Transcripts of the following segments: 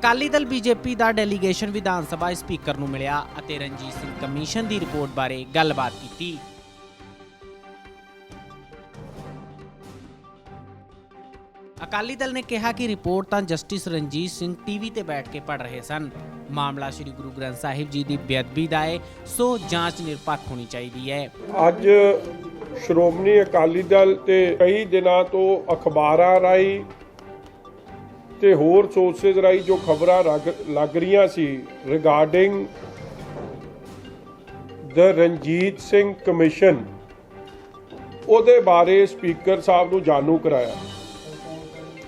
Akali Dal BJP ਦਾ delegation Vidhan Sabha speaker ਨੂੰ ਮਿਲਿਆ ਅਤੇ ਰਣਜੀਤ ਸਿੰਘ ਕਮਿਸ਼ਨ ਦੀ ਰਿਪੋਰਟ ਬਾਰੇ ਗੱਲਬਾਤ ਕੀਤੀ। ਅਕਾਲੀ ਦਲ ਨੇ ਕਿਹਾ ਕਿ ਰਿਪੋਰਟ ਤਾਂ ਜਸਟਿਸ ਰਣਜੀਤ ਸਿੰਘ ਟੀਵੀ ਤੇ ਬੈਠ ਕੇ ਪੜ੍ਹ ਰਹੇ ਸਨ। ਮਾਮਲਾ ਸ੍ਰੀ ਗੁਰੂ ਗ੍ਰੰਥ ਸਾਹਿਬ ਜੀ ਦੀ ਬੇਅਦਬੀ ਦਾ ਹੈ, ਸੋ ਜਾਂਚ ਨਿਰਪੱਖ ਹੋਣੀ ਚਾਹੀਦੀ ਹੈ। ਅੱਜ ਸ਼੍ਰੋਮਣੀ ਅਕਾਲੀ ਦਲ ਤੇ ਕਈ ਦਿਨਾਂ ਤੋਂ ਅਖਬਾਰਾਂ ਰਾਹੀਂ ਤੇ ਹੋਰ ਸੋਰਸਿਸ ਰਾਹੀਂ ਜੋ ਖਬਰਾਂ ਲੱਗ ਰਹੀਆਂ ਸੀ ਰਿਗਾਰਡਿੰਗ ਦ ਰਣਜੀਤ ਸਿੰਘ ਕਮਿਸ਼ਨ, ਉਹਦੇ ਬਾਰੇ ਸਪੀਕਰ ਸਾਹਿਬ ਨੂੰ ਜਾਣੂ ਕਰਾਇਆ।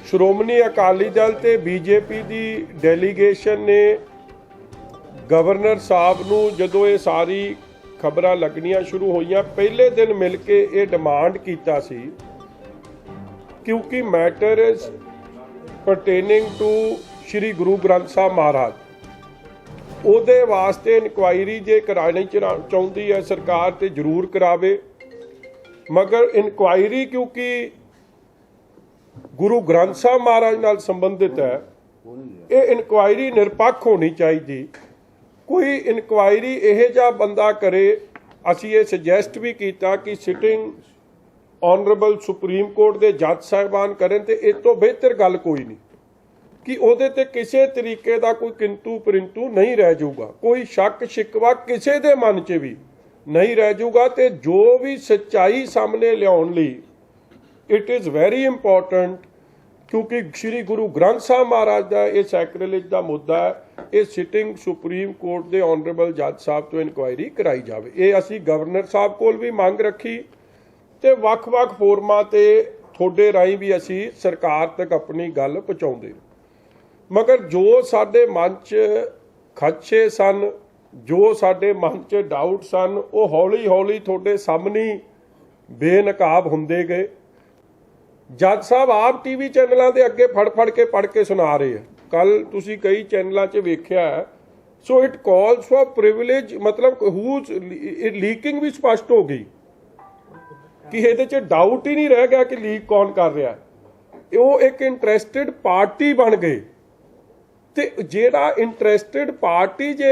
ਸ਼੍ਰੋਮਣੀ ਅਕਾਲੀ ਦਲ ਤੇ ਬੀਜੇਪੀ ਦੀ ਡੈਲੀਗੇਸ਼ਨ ਨੇ ਗਵਰਨਰ ਸਾਹਿਬ ਨੂੰ ਜਦੋਂ ਇਹ ਸਾਰੀ ਖਬਰਾਂ ਲੱਗਣੀਆਂ ਸ਼ੁਰੂ ਹੋਈਆਂ ਪਹਿਲੇ ਦਿਨ ਮਿਲ ਕੇ ਇਹ ਡਿਮਾਂਡ ਕੀਤਾ ਸੀ, ਕਿਉਂਕਿ matter is pertaining to Shri Guru Granth Sahib ਮਹਾਰਾਜ, ਉਹਦੇ ਵਾਸਤੇ ਇਨਕੁਆਇਰੀ ਜੇ ਕਰਾਣੀ ਚਾਹੁੰਦੀ ਹੈ ਸਰਕਾਰ ਤੇ ਜ਼ਰੂਰ ਕਰਾਵੇ, ਮਗਰ ਇਨਕੁਆਇਰੀ ਕਿਉਂਕਿ ਗੁਰੂ ਗ੍ਰੰਥ ਸਾਹਿਬ ਮਹਾਰਾਜ ਨਾਲ ਸੰਬੰਧਿਤ ਹੈ, ਇਹ ਇਨਕੁਆਇਰੀ ਨਿਰਪੱਖ ਹੋਣੀ ਚਾਹੀਦੀ। ਕੋਈ ਇਨਕੁਆਇਰੀ ਇਹ ਜਿਹਾ ਬੰਦਾ ਕਰੇ, ਅਸੀਂ ਇਹ ਸੁਜੈਸਟ ਵੀ ਕੀਤਾ ਕਿ ਸਿਟਿੰਗ ਆਨਰੇਬਲ ਸੁਪਰੀਮ ਕੋਰਟ ਦੇ ਜੱਜ ਸਾਹਿਬਾਨ ਕਰਨ, ਤੇ ਇਸ ਤੋਂ ਬਿਹਤਰ ਗੱਲ ਕੋਈ ਨਹੀਂ ਕਿ ਉਹਦੇ ਤੇ ਕਿਸੇ ਤਰੀਕੇ ਦਾ ਕੋਈ ਕਿੰਤੂ ਪਰਿੰਤੂ ਨਹੀਂ ਰਹਿ ਜਾਊਗਾ, ਕੋਈ ਸ਼ੱਕ ਸ਼ਿਕਵਾ ਕਿਸੇ ਦੇ ਮਨ 'ਚ ਵੀ ਨਹੀਂ ਰਹਿ ਜਾਊਗਾ। ਤੇ ਜੋ ਵੀ ਸੱਚਾਈ ਸਾਹਮਣੇ ਲਿਆਉਣ ਲਈ ਇਟ ਇਜ਼ ਵੈਰੀ ਇੰਪੋਰਟੈਂਟ, ਕਿਉਂਕਿ ਸ਼੍ਰੀ ਗੁਰੂ ਗ੍ਰੰਥ ਸਾਹਿਬ ਮਹਾਰਾਜ ਦਾ ਇਹ ਸੈਕਰੇਲੇਜ ਦਾ ਮੁੱਦਾ ਹੈ, ਇਹ ਸਿਟਿੰਗ ਸੁਪਰੀਮ ਕੋਰਟ ਦੇ ਆਨਰੇਬਲ ਜੱਜ ਸਾਹਿਬ ਤੋਂ ਇਨਕੁਆਇਰੀ ਕਰਾਈ ਜਾਵੇ। ਇਹ ਅਸੀਂ ਗਵਰਨਰ ਸਾਹਿਬ ਕੋਲ ਵੀ ਮੰਗ ਰੱਖੀ ਤੇ ਵੱਖ-ਵੱਖ ਫੋਰਮਾਂ ਤੇ ਤੁਹਾਡੇ ਰਾਹੀਂ ਵੀ ਅਸੀਂ ਸਰਕਾਰ ਤੱਕ ਆਪਣੀ ਗੱਲ ਪਹੁੰਚਾਉਂਦੇ। ਮਗਰ ਜੋ ਸਾਡੇ ਮਨ 'ਚ ਖਦਸ਼ੇ ਸਨ, ਜੋ ਸਾਡੇ ਮਨ 'ਚ ਡਾਊਟ ਸਨ, ਉਹ ਹੌਲੀ-ਹੌਲੀ ਤੁਹਾਡੇ ਸਾਹਮਣੇ ਬੇਨਕਾਬ ਹੁੰਦੇ ਗਏ। ਜੱਜ ਸਾਹਿਬ ਆਪ ਟੀਵੀ ਚੈਨਲਾਂ ਦੇ ਅੱਗੇ ਫੜ ਕੇ ਪੜ੍ਹ ਕੇ ਸੁਣਾ ਰਹੇ ਆ। ਕੱਲ ਤੁਸੀਂ ਕਈ ਚੈਨਲਾਂ 'ਚ ਵੇਖਿਆ। So it calls for privilege, ਮਤਲਬ ਹੂਜ਼ ਲੀਕਿੰਗ ਵੀ ਸਪਸ਼ਟ ਹੋ ਗਈ ਕਿ ਇਹਦੇ 'ਚ ਡਾਊਟ ਹੀ ਨਹੀਂ ਰਹਿ ਗਿਆ ਕਿ ਲੀਕ ਕੌਣ ਕਰ ਰਿਹਾ। ਉਹ ਇੱਕ ਇੰਟਰਸਟਿਡ ਪਾਰਟੀ ਬਣ ਗਏ, ਤੇ ਜਿਹੜਾ ਇੰਟਰਸਟਿਡ ਪਾਰਟੀ ਜੇ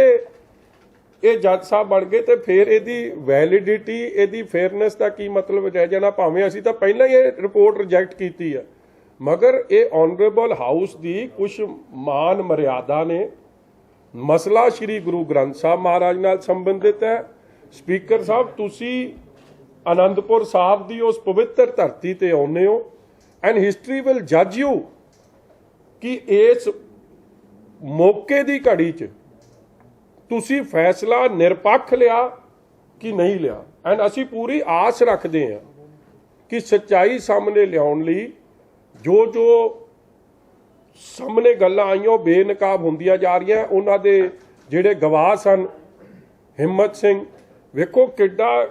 ਇਹ ਜੱਜ ਸਾਹਿਬ ਬਣ ਗਏ ਤੇ ਫਿਰ ਇਹਦੀ ਵੈਲਿਡਿਟੀ, ਇਹਦੀ ਫੇਅਰਨੈਸ ਦਾ ਕੀ ਮਤਲਬ ਰਹਿ ਜਾਣਾ। ਭਾਵੇਂ ਅਸੀਂ ਤਾਂ ਪਹਿਲਾਂ ਹੀ ਇਹ ਰਿਪੋਰਟ ਰਿਜੈਕਟ ਕੀਤੀ ਆ, ਮਗਰ ਇਹ ਆਨਰੇਬਲ ਹਾਊਸ ਦੀ ਕੁਝ ਮਾਨ ਮਰਿਆਦਾ ਨੇ। ਮਸਲਾ ਸ਼੍ਰੀ ਗੁਰੂ ਗ੍ਰੰਥ ਸਾਹਿਬ ਮਹਾਰਾਜ ਨਾਲ ਸੰਬੰਧਿਤ ਹੈ। ਸਪੀਕਰ ਸਾਹਿਬ, ਤੁਸੀਂ ਆਨੰਦਪੁਰ ਸਾਹਿਬ ਦੀ ਉਸ ਪਵਿੱਤਰ ਧਰਤੀ ਤੇ ਆਉਂਦੇ ਹੋ, ਐਂਡ ਹਿਸਟਰੀ ਵਿਲ ਜੱਜ ਯੂ ਕਿ ਇਸ ਮੌਕੇ ਦੀ ਘੜੀ 'ਚ ਤੁਸੀਂ ਫੈਸਲਾ ਨਿਰਪੱਖ ਲਿਆ ਕਿ ਨਹੀਂ ਲਿਆ। ਐਂਡ ਅਸੀਂ ਪੂਰੀ ਆਸ ਰੱਖਦੇ ਹਾਂ ਕਿ ਸੱਚਾਈ ਸਾਹਮਣੇ ਲਿਆਉਣ ਲਈ ਜੋ ਸਾਹਮਣੇ ਗੱਲਾਂ ਆਈਆਂ ਉਹ ਬੇਨਕਾਬ ਹੁੰਦੀਆਂ ਜਾ ਰਹੀਆਂ। ਉਹਨਾਂ ਦੇ ਜਿਹੜੇ ਗਵਾਹ ਸਨ, ਹਿੰਮਤ ਸਿੰਘ, ਵੇਖੋ ਕਿੱਡਾ।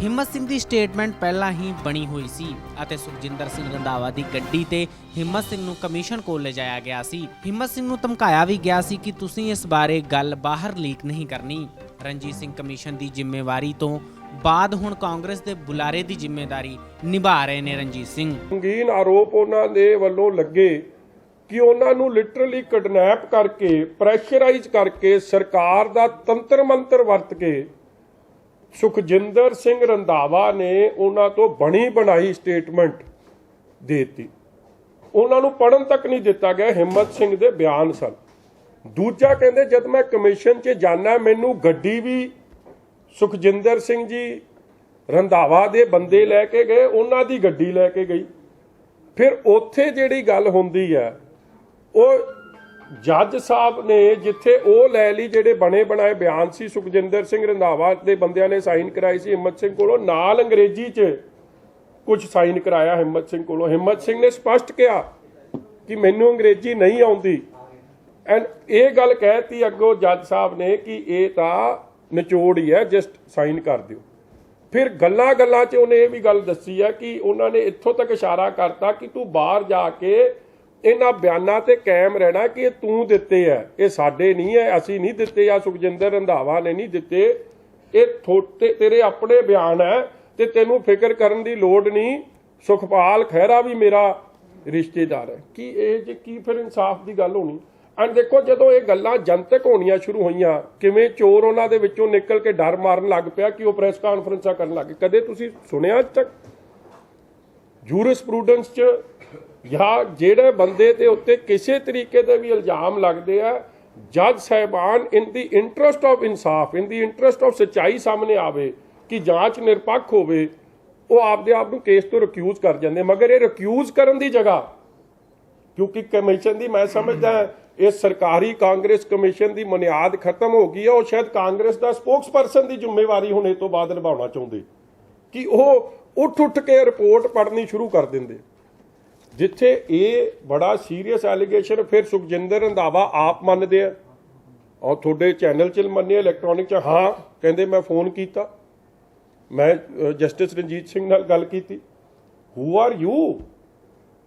ਹਿੰਮਤ ਸਿੰਘ ਦੀ ਸਟੇਟਮੈਂਟ ਪਹਿਲਾਂ ਹੀ ਬਣੀ ਹੋਈ ਸੀ ਅਤੇ ਸੁਖਜਿੰਦਰ ਸਿੰਘ ਰੰਧਾਵਾ ਦੀ ਗੱਡੀ ਤੇ ਹਿੰਮਤ ਸਿੰਘ ਨੂੰ ਕਮਿਸ਼ਨ ਕੋਲ ਲਿਜਾਇਆ ਗਿਆ ਸੀ। ਹਿੰਮਤ ਸਿੰਘ ਨੂੰ ਧਮਕਾਇਆ ਵੀ ਗਿਆ ਸੀ ਕਿ ਤੁਸੀਂ ਇਸ ਬਾਰੇ ਗੱਲ ਬਾਹਰ ਲੀਕ ਨਹੀਂ ਕਰਨੀ। ਰਣਜੀਤ ਸਿੰਘ ਕਮਿਸ਼ਨ ਦੀ ਜ਼ਿੰਮੇਵਾਰੀ ਤੋਂ ਬਾਅਦ ਹੁਣ ਕਾਂਗਰਸ ਦੇ ਬੁਲਾਰੇ ਦੀ ਜ਼ਿੰਮੇਵਾਰੀ ਨਿਭਾ ਰਹੇ ਨੇ ਰਣਜੀਤ ਸਿੰਘ। ਸੰਗੀਨ ਆਰੋਪ ਉਹਨਾਂ ਦੇ ਵੱਲੋਂ ਲੱਗੇ ਕਿ ਉਹਨਾਂ ਨੂੰ ਲਿਟਰਲੀ ਕਿਡਨੈਪ ਕਰਕੇ, ਪ੍ਰੈਸ਼ਰਾਈਜ਼ ਕਰਕੇ, ਸਰਕਾਰ ਦਾ ਤੰਤਰ ਮੰਤਰ ਵਰਤ ਕੇ ਸੁਖਜਿੰਦਰ ਸਿੰਘ ਰੰਧਾਵਾ ਨੇ ਉਹਨਾਂ ਤੋਂ ਬਣੀ ਬਣਾਈ ਸਟੇਟਮੈਂਟ ਦੇ ਦਿੱਤੀ। ਉਹਨਾਂ ਨੂੰ ਪੜ੍ਹਨ ਤੱਕ ਨਹੀਂ ਦਿੱਤਾ ਗਿਆ। ਹਿੰਮਤ ਸਿੰਘ ਦੇ ਬਿਆਨ ਸਨ। ਦੂਜਾ ਕਹਿੰਦੇ, ਜਦ ਮੈਂ ਕਮਿਸ਼ਨ 'ਚ ਜਾਣਾ ਮੈਨੂੰ ਗੱਡੀ ਵੀ ਸੁਖਜਿੰਦਰ ਸਿੰਘ ਜੀ ਰੰਧਾਵਾ ਦੇ ਬੰਦੇ ਲੈ ਕੇ ਗਏ, ਉਹਨਾਂ ਦੀ ਗੱਡੀ ਲੈ ਕੇ ਗਈ। ਫਿਰ ਉੱਥੇ ਜਿਹੜੀ ਗੱਲ ਹੁੰਦੀ ਹੈ, ਉਹ ਜੱਜ ਸਾਹਿਬ ਨੇ ਜਿੱਥੇ ਉਹ ਲੈ ਲਈ, ਜਿਹੜੇ ਬਣੇ ਬਣਾਏ ਬਿਆਨ ਸੀ ਸੁਖਜਿੰਦਰ ਸਿੰਘ ਰੰਧਾਵਾ ਦੇ ਬੰਦਿਆਂ ਨੇ ਸਾਈਨ ਕਰਾਈ ਸੀ ਹਿੰਮਤ ਸਿੰਘ ਕੋਲੋਂ, ਨਾਲ ਅੰਗਰੇਜ਼ੀ 'ਚ ਕੁਝ ਸਾਈਨ ਕਰਾਇਆ ਹਿੰਮਤ ਸਿੰਘ ਕੋਲੋਂ। ਹਿੰਮਤ ਸਿੰਘ ਨੇ ਸਪਸ਼ਟ ਕਿਹਾ ਕਿ ਮੈਨੂੰ ਅੰਗਰੇਜ਼ੀ ਨਹੀਂ ਆਉਂਦੀ, ਐਂਡ ਇਹ ਗੱਲ ਕਹਿਤੀ ਅੱਗੋਂ ਜੱਜ ਸਾਹਿਬ ਨੇ ਕਿ ਇਹ ਤਾਂ ਨਿਚੋੜ ਹੀ ਹੈ, ਜਸਟ ਸਾਈਨ ਕਰ ਦਿਓ। ਫਿਰ ਗੱਲਾਂ 'ਚ ਉਹਨੇ ਇਹ ਵੀ ਗੱਲ ਦੱਸੀ ਹੈ ਕਿ ਉਹਨਾਂ ਨੇ ਇੱਥੋਂ ਤੱਕ ਇਸ਼ਾਰਾ ਕਰਤਾ ਕਿ ਤੂੰ ਬਾਹਰ ਜਾ ਕੇ ਇਹਨਾਂ ਬਿਆਨਾਂ ਤੇ ਕਾਇਮ ਰਹਿਣਾ ਕਿ ਇਹ ਤੂੰ ਦਿੱਤੇ ਆ, ਇਹ ਸਾਡੇ ਨਹੀਂ ਹੈ, ਅਸੀਂ ਨਹੀਂ ਦਿੱਤੇ, ਜਾਂ ਸੁਖਜਿੰਦਰ ਰੰਧਾਵਾ ਨੇ ਨਹੀਂ ਦਿੱਤੇ, ਇਹ ਤੇਰੇ ਆਪਣੇ ਬਿਆਨ ਹੈ ਤੇ ਤੈਨੂੰ ਫਿਕਰ ਕਰਨ ਦੀ ਲੋੜ ਨਹੀਂ। ਸੁਖਪਾਲ ਖਹਿਰਾ ਵੀ ਮੇਰਾ ਰਿਸ਼ਤੇਦਾਰ ਹੈ। ਕੀ ਇਹ ਜੇ ਕੀ ਫਿਰ ਇਨਸਾਫ ਦੀ ਗੱਲ ਹੋਣੀ? ਐਂਡ ਦੇਖੋ ਜਦੋਂ ਇਹ ਗੱਲਾਂ ਜਨਤਕ ਹੋਣੀਆਂ ਸ਼ੁਰੂ ਹੋਈਆਂ, ਕਿਵੇਂ ਚੋਰ ਉਹਨਾਂ ਦੇ ਵਿੱਚੋਂ ਨਿਕਲ ਕੇ ਡਰ ਮਾਰਨ ਲੱਗ ਪਿਆ ਕਿ ਉਹ ਪ੍ਰੈਸ ਕਾਨਫਰੰਸਾਂ ਕਰਨ ਲੱਗੇ। ਕਦੇ ਤੁਸੀਂ ਸੁਣਿਆ ਅੱਜ ਤੱਕ ਜੂਰਿਸਪ੍ਰੂਡੈਂਸ 'ਚ ਜਾਂ ਜਿਹੜੇ ਬੰਦੇ ਦੇ ਉੱਤੇ ਕਿਸੇ ਤਰੀਕੇ ਦੇ ਵੀ ਇਲਜ਼ਾਮ ਲੱਗਦੇ ਆ, ਜੱਜ ਸਾਹਿਬਾਨ ਇਨ ਦੀ ਇੰਟਰਸਟ ਆਫ ਇਨਸਾਫ, ਇਨ ਦੀ ਇੰਟਰਸਟ ਆਫ ਸੱਚਾਈ ਸਾਹਮਣੇ ਆਵੇ ਕਿ ਜਾਂਚ ਨਿਰਪੱਖ ਹੋਵੇ, ਉਹ ਆਪਦੇ ਆਪ ਨੂੰ ਕੇਸ ਤੋਂ ਰਿਕਿਊਜ਼ ਕਰ ਜਾਂਦੇ। ਮਗਰ ਇਹ ਰਿਕਿਊਜ਼ ਕਰਨ ਦੀ ਜਗ੍ਹਾ, ਕਿਉਂਕਿ ਕਮਿਸ਼ਨ ਦੀ ਮੈਂ ਸਮਝਦਾ ਇਹ ਸਰਕਾਰੀ ਕਾਂਗਰਸ ਕਮਿਸ਼ਨ ਦੀ ਬੁਨਿਆਦ ਖਤਮ ਹੋ ਗਈ ਹੈ। ਉਹ ਸ਼ਾਇਦ ਕਾਂਗਰਸ ਦਾ ਸਪੋਕਸਪਰਸਨ ਦੀ ਜ਼ਿੰਮੇਵਾਰੀ ਹੁਣ ਇਹ ਤੋਂ ਬਾਅਦ ਨਿਭਾਉਣਾ ਚਾਹੁੰਦੇ ਕਿ ਉਹ ਉੱਠ ਕੇ ਰਿਪੋਰਟ ਪੜ੍ਹਨੀ ਸ਼ੁਰੂ ਕਰ ਦਿੰਦੇ। ਜਿੱਥੇ ਇਹ ਬੜਾ ਸੀਰੀਅਸ ਐਲੀਗੇਸ਼ਨ ਫਿਰ ਸੁਖਜਿੰਦਰ ਰੰਧਾਵਾ ਆਪ ਮੰਨਦੇ ਆ, ਔਰ ਤੁਹਾਡੇ ਚੈਨਲ 'ਚ ਮੰਨੇ ਇਲੈਕਟ੍ਰੋਨਿਕ 'ਚ, ਹਾਂ ਕਹਿੰਦੇ ਮੈਂ ਫੋਨ ਕੀਤਾ, ਮੈਂ ਜਸਟਿਸ ਰਣਜੀਤ ਸਿੰਘ ਨਾਲ ਗੱਲ ਕੀਤੀ। Who are you?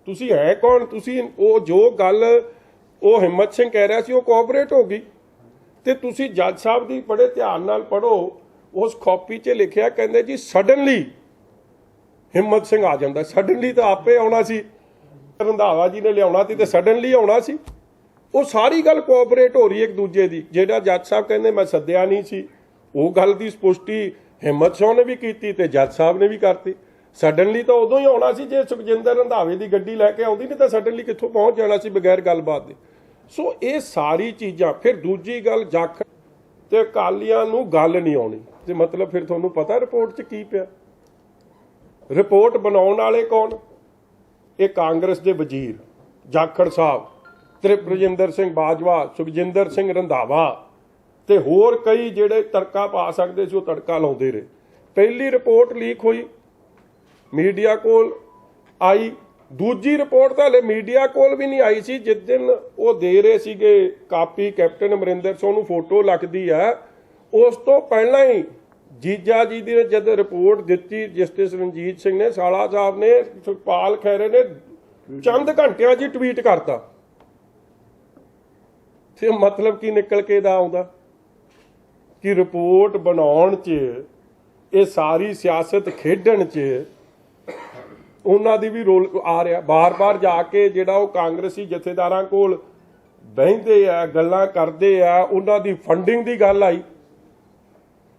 ਤੁਸੀਂ ਹੈ ਕੌਣ? ਤੁਸੀਂ ਉਹ ਜੋ ਗੱਲ ਉਹ ਹਿੰਮਤ ਸਿੰਘ ਕਹਿ ਰਿਹਾ ਸੀ ਉਹ ਕੋਆਪਰੇਟ ਹੋ ਗਈ, ਤੇ ਤੁਸੀਂ ਜੱਜ ਸਾਹਿਬ ਦੀ ਬੜੇ ਧਿਆਨ ਨਾਲ ਪੜ੍ਹੋ, ਉਸ ਕਾਪੀ 'ਚ ਲਿਖਿਆ, ਕਹਿੰਦੇ ਜੀ ਸਡਨਲੀ ਹਿੰਮਤ ਸਿੰਘ ਆ ਜਾਂਦਾ। ਸਡਨਲੀ ਤਾਂ ਆਪੇ ਆਉਣਾ ਸੀ, ਰੰਧਾਵਾ ਜੀ ਨੇ ਲਿਆਉਣਾ ਸੀ ਤੇ ਸਡਨਲੀ ਆਉਣਾ ਸੀ। ਉਹ ਸਾਰੀ ਗੱਲ ਕੋਆਪਰੇਟ ਹੋ ਰਹੀ ਇੱਕ ਦੂਜੇ ਦੀ। ਜਿਹੜਾ ਜੱਜ ਸਾਹਿਬ ਕਹਿੰਦੇ ਮੈਂ ਸੱਦਿਆ ਨਹੀਂ ਸੀ, ਉਹ ਗੱਲ ਦੀ ਸਪੁਸ਼ਟੀ ਹਿੰਮਤ ਸਿੰਘ ਨੇ ਵੀ ਕੀਤੀ ਤੇ ਜੱਜ ਸਾਹਿਬ ਨੇ ਵੀ ਕਰਤੀ। ਸਡਨਲੀ ਤਾਂ ਉਦੋਂ ਹੀ ਆਉਣਾ ਸੀ ਜੇ ਸੁਖਜਿੰਦਰ ਰੰਧਾਵੇ ਦੀ ਗੱਡੀ ਲੈ ਕੇ ਆਉਂਦੀ, ਨਹੀਂ ਤਾਂ ਸਡਨਲੀ ਕਿੱਥੋਂ ਪਹੁੰਚ ਜਾਣਾ ਸੀ ਬਗੈਰ ਗੱਲਬਾਤ ਦੇ। ਸੋ ਇਹ ਸਾਰੀ ਚੀਜ਼ਾਂ। ਫਿਰ ਦੂਜੀ ਗੱਲ, ਜਾਖੜ ਤੇ ਅਕਾਲੀਆਂ ਨੂੰ ਗੱਲ ਨਹੀਂ ਆਉਣੀ, ਤੇ ਮਤਲਬ ਫਿਰ ਤੁਹਾਨੂੰ ਪਤਾ ਰਿਪੋਰਟ 'ਚ ਕੀ ਪਿਆ। ਰਿਪੋਰਟ ਬਣਾਉਣ ਵਾਲੇ ਕੌਣ? ਇਹ ਕਾਂਗਰਸ ਦੇ ਵਜ਼ੀਰ ਜਾਖੜ ਸਾਹਿਬ, ਤ੍ਰਿਪਰਜਿੰਦਰ ਸਿੰਘ ਬਾਜਵਾ, ਸੁਖਜਿੰਦਰ ਸਿੰਘ ਰੰਧਾਵਾ ਤੇ ਹੋਰ ਕਈ ਜਿਹੜੇ ਤੜਕਾ ਪਾ ਸਕਦੇ ਸੀ ਉਹ ਤੜਕਾ ਲਾਉਂਦੇ ਰਹੇ। ਪਹਿਲੀ ਰਿਪੋਰਟ ਲੀਕ ਹੋਈ, ਮੀਡੀਆ ਕੋਲ ਆਈ। ਦੂਜੀ ਰਿਪੋਰਟ ਤਾਂ ਹਲੇ ਮੀਡੀਆ ਕੋਲ ਵੀ ਨਹੀਂ ਆਈ ਸੀ। ਜਿਸ ਦਿਨ ਉਹ ਦੇ ਰਹੇ ਸੀਗੇ ਕਾਪੀ ਕੈਪਟਨ ਅਮਰਿੰਦਰ ਸਿੰਘ ਨੂੰ, ਫੋਟੋ ਲੱਗਦੀ ਆ, ਉਸ ਤੋਂ ਪਹਿਲਾਂ ਹੀ ਜੀਜਾ ਜੀ ਦੀ ਜਦ ਰਿਪੋਰਟ ਦਿੱਤੀ ਜਸਟਿਸ ਰਣਜੀਤ ਸਿੰਘ ਨੇ, ਸਾਲਾ ਸਾਹਿਬ ਨੇ, ਸੁਖਪਾਲ ਖਹਿਰੇ ਨੇ ਚੰਦ ਘੰਟਿਆਂ 'ਚ ਟਵੀਟ ਕਰਤਾ। ਤੇ ਮਤਲਬ ਕੀ ਨਿਕਲ ਕੇ ਦਾ ਆਉਂਦਾ ਕਿ ਰਿਪੋਰਟ ਬਣਾਉਣ 'ਚ, ਇਹ ਸਾਰੀ ਸਿਆਸਤ ਖੇਡਣ 'ਚ ਉਹਨਾਂ ਦੀ ਵੀ ਰੋਲ ਆ ਰਿਹਾ। ਬਾਰ-ਬਾਰ ਜਾ ਕੇ ਜਿਹੜਾ ਉਹ ਕਾਂਗਰਸੀ ਜਥੇਦਾਰਾਂ ਕੋਲ ਬਹਿੰਦੇ ਆ, ਗੱਲਾਂ ਕਰਦੇ ਆ, ਉਹਨਾਂ ਦੀ ਫੰਡਿੰਗ ਦੀ ਗੱਲ ਆਈ।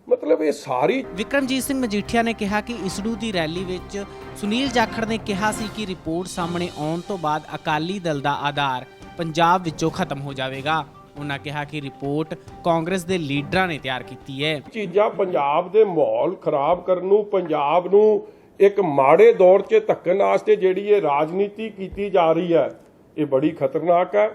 ਮਤਲਬ ਇਹ ਸਾਰੀ। ਵਿਕਰਮਜੀਤ ਸਿੰਘ ਮਜੀਠੀਆ ਨੇ ਕਿਹਾ ਕਿ ਇਸੜੂ ਦੀ ਰੈਲੀ ਵਿੱਚ ਸੁਨੀਲ ਜਾਖੜ ਨੇ ਕਿਹਾ ਸੀ ਕਿ ਰਿਪੋਰਟ ਸਾਹਮਣੇ ਆਉਣ ਤੋਂ ਬਾਅਦ ਅਕਾਲੀ ਦਲ ਦਾ ਆਧਾਰ ਪੰਜਾਬ ਵਿੱਚੋਂ ਖਤਮ ਹੋ ਜਾਵੇਗਾ। ਉਹਨਾਂ ਕਿਹਾ ਕਿ ਰਿਪੋਰਟ ਕਾਂਗਰਸ ਦੇ ਲੀਡਰਾਂ ਨੇ ਤਿਆਰ ਕੀਤੀ ਹੈ। ਚੀਜ਼ਾਂ ਪੰਜਾਬ ਦੇ ਮਾਹੌਲ ਖਰਾਬ ਕਰਨ ਨੂੰ, ਪੰਜਾਬ ਨੂੰ ਇੱਕ ਮਾੜੇ ਦੌਰ 'ਚ ਧੱਕਣ ਵਾਸਤੇ ਜਿਹੜੀ ਇਹ ਰਾਜਨੀਤੀ ਕੀਤੀ ਜਾ ਰਹੀ ਹੈ, ਇਹ ਬੜੀ ਖਤਰਨਾਕ ਹੈ।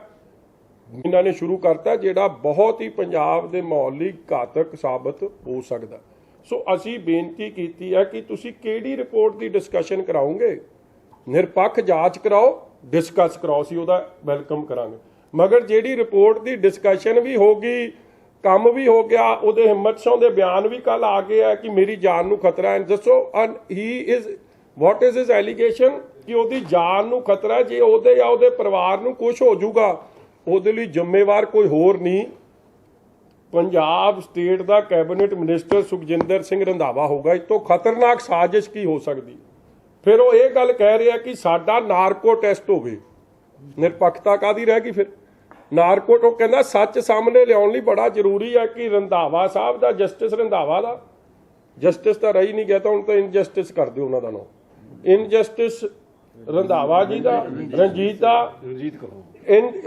ਇਹਨਾਂ ਨੇ ਸ਼ੁਰੂ ਕਰਤਾ, ਜਿਹੜਾ ਬਹੁਤ ਹੀ ਪੰਜਾਬ ਦੇ ਮਾਹੌਲ ਲਈ ਘਾਤਕ ਸਾਬਤ ਹੋ ਸਕਦਾ। ਸੋ ਅਸੀਂ ਬੇਨਤੀ ਕੀਤੀ ਹੈ ਕਿ ਤੁਸੀਂ ਕਿਹੜੀ ਰਿਪੋਰਟ ਦੀ ਡਿਸਕਸ਼ਨ ਕਰਾਓਗੇ? ਨਿਰਪੱਖ ਜਾਂਚ ਕਰਾਓ, ਡਿਸਕਸ ਕਰਾਓ, ਸੀ ਉਹਦਾ ਵੈਲਕਮ ਕਰਾਂਗੇ। ਮਗਰ ਜਿਹੜੀ ਰਿਪੋਰਟ ਦੀ ਡਿਸਕਸ਼ਨ ਵੀ ਹੋ ਗਈ, ਕੰਮ ਵੀ ਹੋ ਗਿਆ, ਉਹਦੇ ਹਿੰਮਤ ਸਿੰਘ ਦੇ ਬਿਆਨ ਵੀ ਕੱਲ ਆ ਗਏ ਆ ਕਿ ਮੇਰੀ ਜਾਨ ਨੂੰ ਖਤਰਾ ਹੈ। ਦੱਸੋ ਹੀ is what is his allegation ਕਿ ਉਹਦੀ ਜਾਨ ਨੂੰ ਖਤਰਾ। ਜੇ ਉਹਦੇ ਜਾਂ ਉਹਦੇ ਪਰਿਵਾਰ ਨੂੰ ਕੁਝ ਹੋ ਜਾਊਗਾ, ਉਹਦੇ ਲਈ ਜ਼ਿੰਮੇਵਾਰ ਕੋਈ ਹੋਰ ਨਹੀਂ, ਪੰਜਾਬ ਸਟੇਟ ਦਾ ਕੈਬਨਿਟ ਮਿਨਿਸਟਰ ਸੁਖਜਿੰਦਰ ਸਿੰਘ ਰੰਧਾਵਾ ਹੋਗਾ। ਇਸ ਤੋਂ ਖਤਰਨਾਕ ਸਾਜ਼ਿਸ਼ ਕੀ ਹੋ ਸਕਦੀ? ਫਿਰ ਉਹ ਇਹ ਗੱਲ ਕਹਿ ਰਿਹਾ ਕਿ ਸਾਡਾ ਨਾਰਕੋ ਟੈਸਟ ਹੋਵੇ। ਨਿਰਪੱਖਤਾ ਕਾਹਦੀ ਰਹਿ ਗਈ ਫਿਰ? ਨਾਰਕੋ ਉਹ ਕਹਿੰਦਾ ਸੱਚ ਸਾਹਮਣੇ ਲਿਆਉਣ ਲਈ ਬੜਾ ਜ਼ਰੂਰੀ ਹੈ ਕਿ ਰੰਧਾਵਾ ਸਾਹਿਬ ਦਾ, ਜਸਟਿਸ ਰੰਧਾਵਾ ਦਾ, ਜਸਟਿਸ ਤਾਂ ਰਹੀ ਨਹੀਂ ਗਿਆ ਤਾਂ ਹੁਣ ਤਾਂ ਇਨਜਸਟਿਸ ਕਰ ਦਿਓ ਉਹਨਾਂ ਦਾ ਨਾਮ, ਇਨਜਸਟਿਸ ਰੰਧਾਵਾ ਜੀ ਦਾ, ਰਣਜੀਤ ਦਾ,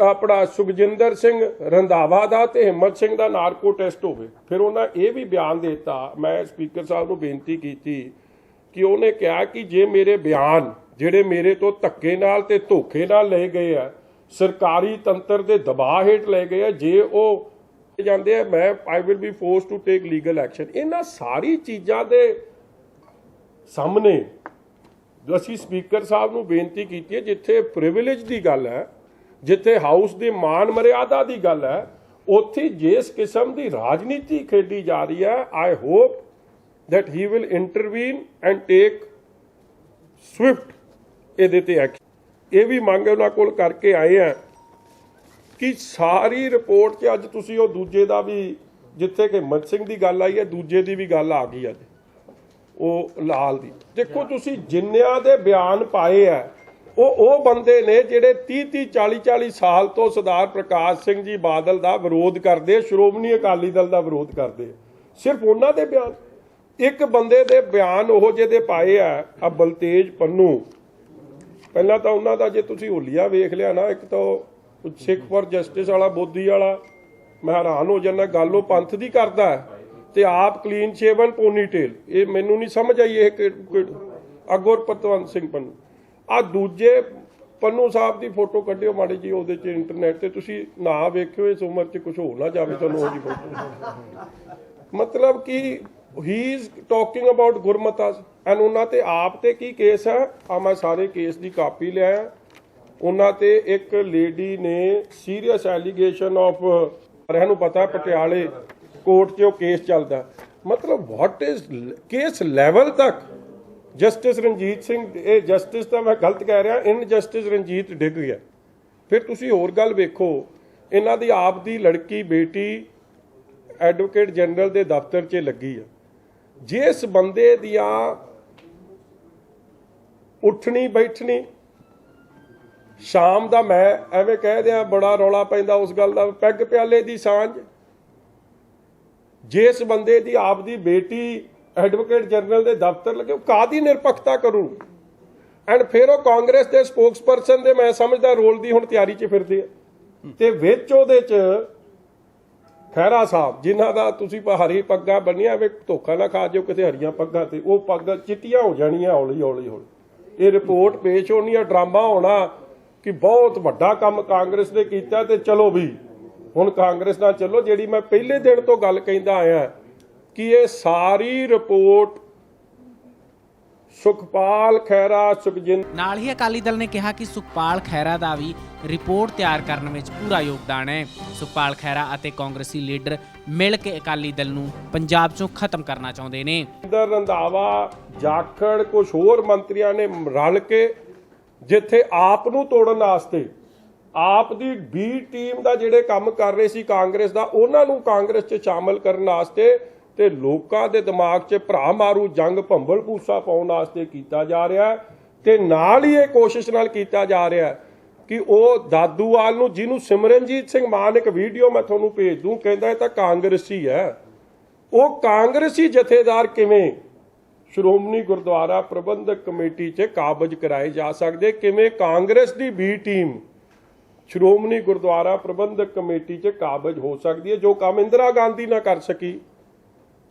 ਆਪਣਾ ਸੁਖਜਿੰਦਰ ਸਿੰਘ ਰੰਧਾਵਾ ਦਾ ਤੇ ਹਿੰਮਤ ਸਿੰਘ ਦਾ ਨਾਰਕੋ ਟੈਸਟ ਹੋਵੇ। ਫਿਰ ਉਹਨਾਂ ਇਹ ਵੀ ਬਿਆਨ ਦੇ ਦਿੱਤਾ। ਮੈਂ ਸਪੀਕਰ ਸਾਹਿਬ ਨੂੰ ਬੇਨਤੀ ਕੀਤੀ ਕਿ ਉਹਨੇ ਕਿਹਾ ਕਿ ਜੇ ਮੇਰੇ ਬਿਆਨ ਜਿਹੜੇ ਮੇਰੇ ਤੋਂ ਧੱਕੇ ਨਾਲ ਤੇ ਧੋਖੇ ਨਾਲ ਲਏ ਗਏ ਆ, ਸਰਕਾਰੀ ਤੰਤਰ ਦੇ ਦਬਾਅ ਹੇਠ ਲਏ ਗਏ ਆ, ਜੇ ਉਹ ਜਾਂਦੇ ਆ, ਮੈਂ I will be force to take legal action. ਇਹਨਾਂ ਸਾਰੀ ਚੀਜ਼ਾਂ ਦੇ ਸਾਹਮਣੇ ਅਸੀਂ ਸਪੀਕਰ ਸਾਹਿਬ ਨੂੰ ਬੇਨਤੀ ਕੀਤੀ ਹੈ, ਜਿੱਥੇ ਪ੍ਰਿਵਿਲੇਜ ਦੀ ਗੱਲ ਹੈ, ਜਿੱਥੇ ਹਾਊਸ ਦੀ ਮਾਨ ਮਰਿਆਦਾ ਦੀ ਗੱਲ ਹੈ, ਉੱਥੇ ਜਿਸ ਕਿਸਮ ਦੀ ਰਾਜਨੀਤੀ ਖੇਡੀ ਜਾ ਰਹੀ ਹੈ, I hope that he will intervene and take swift ਇਹਦੇ ਤੇ ਐਕਸ਼ਨ। ਇਹ ਵੀ ਮੰਗ ਉਹਨਾਂ ਕੋਲ ਕਰਕੇ ਆਏ ਆ ਕਿ ਸਾਰੀ ਰਿਪੋਰਟ 'ਚ ਅੱਜ ਤੁਸੀਂ ਉਹ ਦੂਜੇ ਦਾ ਵੀ, ਜਿੱਥੇ ਕਿ ਹਿੰਮਤ ਸਿੰਘ ਦੀ ਗੱਲ ਆਈ ਹੈ, ਦੂਜੇ ਦੀ ਵੀ ਗੱਲ ਆ ਗਈ ਅੱਜ, ਉਹ ਲਾਲ ਦੀ। ਦੇਖੋ ਤੁਸੀਂ ਜਿੰਨਿਆਂ ਦੇ ਬਿਆਨ ਪਾਏ ਆ, ਉਹ ਬੰਦੇ ਨੇ ਜਿਹੜੇ 30 40 ਸਾਲ ਤੋਂ ਸਰਦਾਰ ਪ੍ਰਕਾਸ਼ ਸਿੰਘ ਜੀ ਬਾਦਲ ਦਾ ਵਿਰੋਧ ਕਰਦੇ, ਸ਼੍ਰੋਮਣੀ ਅਕਾਲੀ ਦਲ ਦਾ ਵਿਰੋਧ ਕਰਦੇ। ਸਿਰਫ ਉਹਨਾਂ ਦੇ ਬਿਆਨ, ਇੱਕ ਬੰਦੇ ਦੇ ਬਿਆਨ ਉਹ ਜਿਹਦੇ ਪਾਏ ਆ ਬਲਤੇਜ ਪੰਨੂ। ਪਹਿਲਾਂ ਤਾਂ ਉਹਨਾਂ ਦਾ ਜੇ ਤੁਸੀਂ ਹੋਲੀਆ ਵੇਖ ਲਿਆ ਨਾ, ਇੱਕ ਤਾਂ ਸਿੱਖ ਫॉर ਜਸਟਿਸ ਵਾਲਾ ਬੋਦੀ ਵਾਲਾ, ਮੈਂ ਹੈਰਾਨ ਹੋ ਜਾਂਦਾ, ਗੱਲ ਉਹ ਪੰਥ ਦੀ ਕਰਦਾ ਤੇ ਆਪ ਕਲੀਨ ਸ਼ੇਵਨ ਪੋਨੀਟੇਲ। ਇਹ ਮੈਨੂੰ ਨਹੀਂ ਸਮਝ ਆਈ ਇਹ ਅਗਰ ਪਤਵੰਤ ਸਿੰਘ ਪੰਨੂ। ਆ ਦੂਜੇ ਪੰਨੂ ਸਾਹਿਬ ਦੀ ਫੋਟੋ ਕੱਢਿਓ ਮਾੜੀ ਜੀ ਉਹਦੇ 'ਚ ਇੰਟਰਨੈਟ ਤੇ, ਤੁਸੀਂ ਨਾ ਵੇਖਿਓ ਇਸ ਉਮਰ 'ਚ ਕੁਝ ਹੋ ਨਾ ਜਾਵੇ ਤੁਹਾਨੂੰ ਉਹਦੀ ਫੋਟੋ। ਮਤਲਬ ਕਿ he is talking about gurmatas and ਉਹਨਾਂ ਤੇ ਆਪ ਤੇ ਕੀ ਕੇਸ ਹੈ? ਆ ਮੈਂ ਸਾਰੇ ਕੇਸ ਦੀ ਕਾਪੀ ਲਿਆਇਆ। ਉਹਨਾਂ ਤੇ ਇੱਕ ਲੇਡੀ ਨੇ ਸੀਰੀਅਸ ਐਲੀਗੇਸ਼ਨ ਆਫ, ਸਾਰਿਆਂ ਨੂੰ ਪਤਾ ਪਟਿਆਲੇ ਕੋਰਟ 'ਚ ਉਹ ਕੇਸ ਚੱਲਦਾ। ਮਤਲਬ ਵਾਟ ਇਜ਼ ਕੇਸ ਲੈਵਲ ਤੱਕ ਜਸਟਿਸ ਰਣਜੀਤ ਸਿੰਘ, ਇਹ ਜਸਟਿਸ ਤਾਂ ਮੈਂ ਗਲਤ ਕਹਿ ਰਿਹਾ, ਇਨ ਜਸਟਿਸ ਰਣਜੀਤ ਡਿੱਗ ਗਿਆ। ਫਿਰ ਤੁਸੀਂ ਹੋਰ ਗੱਲ ਵੇਖੋ, ਇਹਨਾਂ ਦੀ ਆਪ ਦੀ ਲੜਕੀ ਬੇਟੀ ਐਡਵੋਕੇਟ ਜਨਰਲ ਦੇ ਦਫ਼ਤਰ 'ਚ ਲੱਗੀ ਆ। ਜਿਸ ਬੰਦੇ ਦੀਆਂ ਉੱਠਣੀ ਬੈਠਣੀ ਸ਼ਾਮ ਦਾ, ਮੈਂ ਐਵੇਂ ਕਹਿ ਦਿਆਂ ਬੜਾ ਰੌਲਾ ਪੈਂਦਾ ਉਸ ਗੱਲ ਦਾ, ਪੈਗ ਪਿਆਲੇ ਦੀ ਸਾਂਝ, ਜਿਸ ਬੰਦੇ ਦੀ ਆਪ ਦੀ ਬੇਟੀ ਐਡਵੋਕੇਟ ਜਨਰਲ ਦੇ ਦਫ਼ਤਰ ਲੱਗੇ, ਉਹ ਕਾਹਦੀ ਨਿਰਪੱਖਤਾ ਕਰੂ? ਐਂਡ ਫਿਰ ਉਹ ਕਾਂਗਰਸ ਦੇ ਸਪੋਕਸਪਰਸਨ ਦੇ ਮੈਂ ਸਮਝਦਾ ਰੋਲ ਦੀ ਹੁਣ ਤਿਆਰੀ 'ਚ ਫਿਰਦੇ ਆ। ਤੇ ਵਿੱਚ ਉਹਦੇ 'ਚ ਖਹਿਰਾ ਸਾਹਿਬ, ਜਿਨ੍ਹਾਂ ਦਾ ਤੁਸੀਂ ਹਰੀ ਪੱਗਾਂ ਬੰਨੀਆਂ, ਵੇ ਧੋਖਾ ਨਾ ਖਾ ਜਾਓ ਕਿਸੇ ਹਰੀਆਂ ਪੱਗਾਂ ਤੇ, ਉਹ ਪੱਗਾਂ ਚਿੱਟੀਆਂ ਹੋ ਜਾਣੀਆਂ ਹੌਲੀ ਹੌਲੀ ਹੌਲੀ। ਇਹ ਰਿਪੋਰਟ ਪੇਸ਼ ਹੋਣੀ ਆ, ਡਰਾਮਾ ਹੋਣਾ ਕਿ ਬਹੁਤ ਵੱਡਾ ਕੰਮ ਕਾਂਗਰਸ ਨੇ ਕੀਤਾ ਤੇ ਚਲੋ ਵੀ ਹੁਣ ਕਾਂਗਰਸ ਨਾਲ ਚੱਲੋ। ਜਿਹੜੀ ਮੈਂ ਪਹਿਲੇ ਦਿਨ ਤੋਂ ਗੱਲ ਕਹਿੰਦਾ ਆਇਆ ਕਿ ਇਹ ਸਾਰੀ ਰਿਪੋਰਟ ਸੁਖਪਾਲ ਖਹਿਰਾ, ਸੁਖਜਿੰਦਰ, ਨਾਲ ਹੀ ਅਕਾਲੀ ਦਲ ਨੇ ਕਿਹਾ ਕਿ ਸੁਖਪਾਲ ਖਹਿਰਾ ਦਾ ਵੀ ਰਿਪੋਰਟ ਤਿਆਰ ਕਰਨ ਵਿੱਚ ਪੂਰਾ ਯੋਗਦਾਨ ਹੈ। ਸੁਖਪਾਲ ਖਹਿਰਾ ਅਤੇ ਕਾਂਗਰਸੀ ਲੀਡਰ ਮਿਲ ਕੇ ਅਕਾਲੀ ਦਲ ਨੂੰ ਪੰਜਾਬ 'ਚੋਂ ਖਤਮ ਕਰਨਾ ਚਾਹੁੰਦੇ ਨੇ। ਰੰਧਾਵਾ, ਜਾਖੜ, ਕੁਝ ਹੋਰ ਮੰਤਰੀਆਂ ਨੇ ਰਲ ਕੇ ਜਿੱਥੇ ਆਪ ਨੂੰ ਤੋੜਨ ਵਾਸਤੇ, ਆਪ ਦੀ ਬੀ ਟੀਮ ਦਾ ਜਿਹੜੇ ਕੰਮ ਕਰ ਰਹੇ ਸੀ ਕਾਂਗਰਸ ਦਾ, ਉਹਨਾਂ ਨੂੰ ਕਾਂਗਰਸ 'ਚ ਸ਼ਾਮਲ ਕਰਨ ਵਾਸਤੇ ਤੇ ਲੋਕਾਂ ਦੇ ਦਿਮਾਗ 'ਚ ਭਰਾ ਮਾਰੂ ਜੰਗ ਭੰਬਲ ਭੂਸਾ ਪਾਉਣ ਵਾਸਤੇ ਕੀਤਾ ਜਾ ਰਿਹਾ। ਤੇ ਨਾਲ ਹੀ ਇਹ ਕੋਸ਼ਿਸ਼ ਨਾਲ ਕੀਤਾ ਜਾ ਰਿਹਾ ਕਿ ਉਹ ਦਾਦੂਵਾਲ ਨੂੰ, ਜਿਹਨੂੰ ਸਿਮਰਨਜੀਤ ਸਿੰਘ ਮਾਨ, ਇੱਕ ਵੀਡੀਓ ਮੈਂ ਤੁਹਾਨੂੰ ਭੇਜ ਦੂੰ, ਕਹਿੰਦਾ ਇਹ ਤਾਂ ਕਾਂਗਰਸੀ ਹੈ, ਉਹ ਕਾਂਗਰਸੀ ਜਥੇਦਾਰ ਕਿਵੇਂ ਸ਼੍ਰੋਮਣੀ ਗੁਰਦੁਆਰਾ ਪ੍ਰਬੰਧਕ ਕਮੇਟੀ 'ਚ ਕਾਬਜ਼ ਕਰਾਏ ਜਾ ਸਕਦੇ? ਕਿਵੇਂ ਕਾਂਗਰਸ ਦੀ ਬੀ ਟੀਮ ਸ਼੍ਰੋਮਣੀ ਗੁਰਦੁਆਰਾ ਪ੍ਰਬੰਧਕ ਕਮੇਟੀ 'ਚ ਕਾਬਜ਼ ਹੋ ਸਕਦੀ ਹੈ? ਜੋ ਕੰਮ ਇੰਦਰਾ ਗਾਂਧੀ ਨਾ ਕਰ ਸਕੀ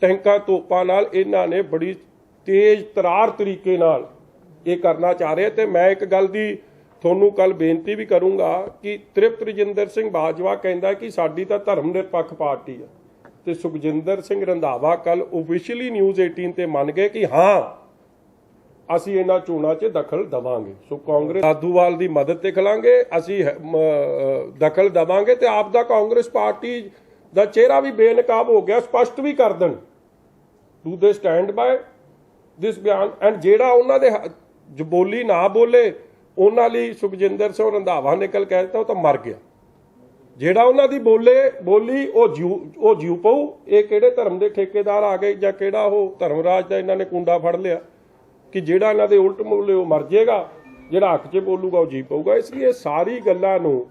ਟੈਂਕਾਂ ਤੋਪਾਂ ਨਾਲ, ਇਹਨਾਂ ਨੇ ਬੜੀ ਤੇਜ਼ ਤਰਾਰ ਤਰੀਕੇ ਨਾਲ ਇਹ ਕਰਨਾ ਚਾਹ ਰਹੇ। ਤੇ ਮੈਂ ਇੱਕ ਗੱਲ ਦੀ ਤੁਹਾਨੂੰ ਕੱਲ ਬੇਨਤੀ ਵੀ ਕਰੂੰਗਾ ਕਿ ਤ੍ਰਿਪਤ ਰਜਿੰਦਰ ਸਿੰਘ ਬਾਜਵਾ ਕਹਿੰਦਾ ਕਿ ਸਾਡੀ ਤਾਂ ਧਰਮ ਨਿਰਪੱਖ ਪਾਰਟੀ ਹੈ, ਤੇ ਸੁਖਜਿੰਦਰ ਸਿੰਘ ਰੰਧਾਵਾ ਕੱਲ ਓਫੀਸ਼ੀਅਲੀ ਨਿਊਜ਼ 18 ਤੇ ਮੰਨ ਗਏ ਕਿ ਹਾਂ ਅਸੀਂ ਇਹਨਾਂ ਚੋਣਾਂ 'ਚ ਦਖਲ ਦੇਵਾਂਗੇ। ਸੋ ਕਾਂਗਰਸ ਦਾਦੂਵਾਲ ਦੀ ਮਦਦ ਤੇ ਖਲਾਂਗੇ, ਅਸੀਂ ਦਖਲ ਦੇਵਾਂਗੇ ਤੇ ਆਪ ਦਾ ਕਾਂਗਰਸ ਪਾਰਟੀ ਦਾ ਚਿਹਰਾ ਵੀ ਬੇਨਕਾਬ ਹੋ ਗਿਆ, ਸਪਸ਼ਟ ਵੀ ਕਰ ਦੇਣ ਡੂ ਦੇ ਸਟੈਂਡ ਬਾਏ ਦਿਸ ਬਿਆਨ। ਐਂਡ ਜਿਹੜਾ ਉਹਨਾਂ ਦੇ ਬੋਲੀ ਨਾ ਬੋਲੇ, ਉਹਨਾਂ ਲਈ ਸੁਖਜਿੰਦਰ ਸਿੰਘ ਰੰਧਾਵਾ ਨੇ ਕੱਲ ਕਹਿ ਦਿੱਤਾ ਉਹ ਤਾਂ ਮਰ ਗਿਆ। ਜਿਹੜਾ ਉਹਨਾਂ ਦੀ ਬੋਲੀ ਉਹ ਜਿਉ ਪਊ। ਇਹ ਕਿਹੜੇ ਧਰਮ ਦੇ ਠੇਕੇਦਾਰ ਆ ਗਏ ਜਾਂ ਕਿਹੜਾ ਉਹ ਧਰਮਰਾਜ ਦਾ ਇਹਨਾਂ ਨੇ ਕੁੰਡਾ ਫੜ ਲਿਆ ਕਿ ਜਿਹੜਾ ਇਹਨਾਂ ਦੇ ਉਲਟ ਬੋਲੇ ਉਹ ਮਰ ਜਾਏਗਾ, ਜਿਹੜਾ ਹੱਕ 'ਚ ਬੋਲੂਗਾ ਉਹ ਜੀ ਪਊਗਾ। ਇਸ ਲਈ ਇਹ ਸਾਰੀ ਗੱਲਾਂ ਨੂੰ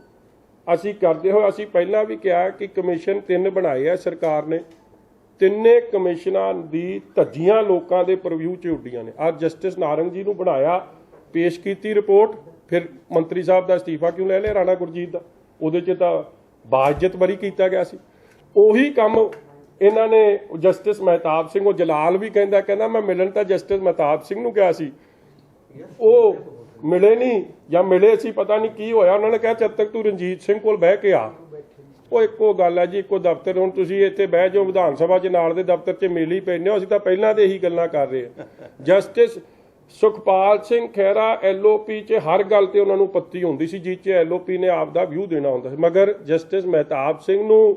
ਅਸੀਂ ਕਰਦੇ ਹੋਏ, ਅਸੀਂ ਪਹਿਲਾਂ ਵੀ ਕਿਹਾ ਕਿ ਕਮਿਸ਼ਨ 3 ਬਣਾਏ ਆ ਸਰਕਾਰ ਨੇ, ਤਿੰਨੇ ਕਮਿਸ਼ਨਾਂ ਦੀ ਧੱਜੀਆਂ ਲੋਕਾਂ ਦੇ ਪ੍ਰਵਿਊ 'ਚ ਉੱਡੀਆਂ ਨੇ। ਅੱਜ ਜਸਟਿਸ ਨਾਰੰਗ ਜੀ ਨੂੰ ਬਣਾਇਆ, ਪੇਸ਼ ਕੀਤੀ ਰਿਪੋਰਟ, ਫਿਰ ਮੰਤਰੀ ਸਾਹਿਬ ਦਾ ਅਸਤੀਫਾ ਕਿਉਂ ਲੈ ਲਿਆ ਰਾਣਾ ਗੁਰਜੀਤ ਦਾ? ਉਹਦੇ 'ਚ ਤਾਂ ਬਾਇਜ਼ਤ ਬਰੀ ਕੀਤਾ ਗਿਆ ਸੀ। ਉਹੀ ਕੰਮ ਇਹਨਾਂ ਨੇ ਜਸਟਿਸ ਮਹਿਤਾਬ ਸਿੰਘ, ਉਹ ਜਲਾਲ ਵੀ ਕਹਿੰਦਾ ਮੈਂ ਮਿਲਣ ਤਾਂ ਜਸਟਿਸ ਮਹਿਤਾਬ ਸਿੰਘ ਨੂੰ ਕਿਹਾ ਸੀ, ਉਹ ਮਿਲੇ ਨਹੀਂ ਜਾਂ ਮਿਲੇ ਸੀ, ਪਤਾ ਨਹੀਂ ਕੀ ਹੋਇਆ। ਉਹਨਾਂ ਨੇ ਕਿਹਾ ਜਦ ਤੱਕ ਤੂੰ ਰਣਜੀਤ ਸਿੰਘ ਕੋਲ ਬਹਿ ਕੇ ਆ। ਉਹ ਇੱਕੋ ਗੱਲ ਹੈ ਜੀ, ਇੱਕੋ ਦਫ਼ਤਰ। ਹੁਣ ਤੁਸੀਂ ਇੱਥੇ ਬਹਿ ਜਾਓ ਵਿਧਾਨ ਸਭਾ 'ਚ, ਨਾਲ ਦੇ ਦਫ਼ਤਰ 'ਚ ਮਿਲ ਹੀ ਪੈਂਦੇ ਹੋ। ਅਸੀਂ ਤਾਂ ਪਹਿਲਾਂ ਦੇ ਇਹੀ ਗੱਲਾਂ ਕਰ ਰਹੇ ਹਾਂ। ਜਸਟਿਸ ਸੁਖਪਾਲ ਸਿੰਘ ਖਹਿਰਾ LOP 'ਚ ਹਰ ਗੱਲ ਤੇ ਉਹਨਾਂ ਨੂੰ ਪੱਤੀ ਹੁੰਦੀ ਸੀ, ਜਿਸ 'ਚ LOP ਨੇ ਆਪ ਦਾ ਵਿਊ ਦੇਣਾ ਹੁੰਦਾ ਸੀ। ਮਗਰ ਜਸਟਿਸ ਮਹਿਤਾਬ ਸਿੰਘ ਨੂੰ